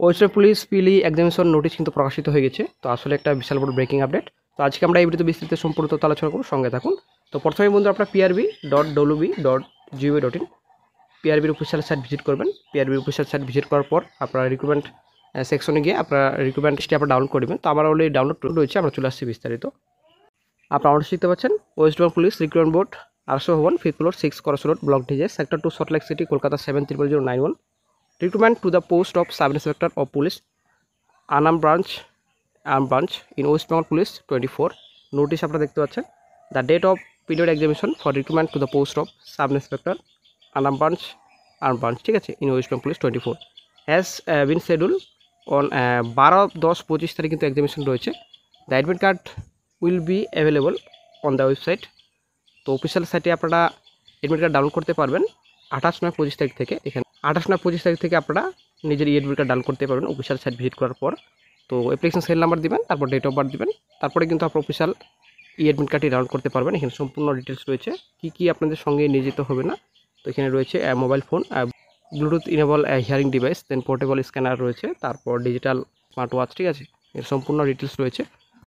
West Bengal police পিলি examination notice কিন্তু প্রকাশিত হয়ে গেছে। তো আসলে একটা বিশাল বড় ব্রেকিং আপডেট। তো আজকে আমরা এই ভিডিওতে বিস্তারিত সম্পূর্ণ তথ্য আলোচনা করব, সঙ্গে থাকুন। তো প্রথমে বন্ধু আপনারা prb.wb.gov.in পিআরবির অফিসিয়াল সাইট ভিজিট করবেন। পিআরবির অফিসিয়াল সাইট ভিজিট করার পর আপনারা রিক্রুটমেন্ট সেকশনে গিয়ে আপনারা রিক্রুটমেন্টটি আপনারা ডাউনলোড করবেন। তো আমার অলরেডি ডাউনলোড রয়েছে, আমরা চলে আসছি বিস্তারিত। আপনারা অবশ্যই দেখতে পাচ্ছেন west Bengal police recruitment board, Araksha Bhavan, 5th floor, 6 cross road, block DJ, sector 2, Salt Lake city, Kolkata 730091। Recruitment to the post of sub inspector of police আনাম branch in west Bengal police 24। Notice আপনারা দেখতে পাচ্ছেন। The date of period examination for recruitment to the post of sub inspector আনাম branch ঠিক আছে, in west Bengal police 24 has been scheduled on 12-10-25 তারিখ কিন্তু examination রয়েছে। The admit card will be available on the website. তো official সাইটে আপনারা admit card download করতে পারবেন 28-9-25 তারিখ থেকে। এখানে 28-9-25 তারিখ থেকে আপনারা নিজের অ্যাডমিট কার্ড ডাউনলোড করতে পারবেন অফিসিয়াল সাইট ভিজিট করার পর। তো অ্যাপ্লিকেশন সেল নাম্বার দিবেন, তারপর ডেট অফ বার্থ দিবেন, তারপরে কিন্তু আপনার অফিসিয়াল অ্যাডমিট কার্ডটি ডাউনলোড করতে পারবেন। এখানে সম্পূর্ণ ডিটেলস রয়েছে, কী আপনাদের সঙ্গে নিয়ে যেতে হবে না। তো এখানে রয়েছে mobile phone, bluetooth enable hearing device, then portable scanner রয়েছে, তারপর ডিজিটাল স্মার্ট ওয়াচ, ঠিক আছে, এর সম্পূর্ণ ডিটেলস রয়েছে।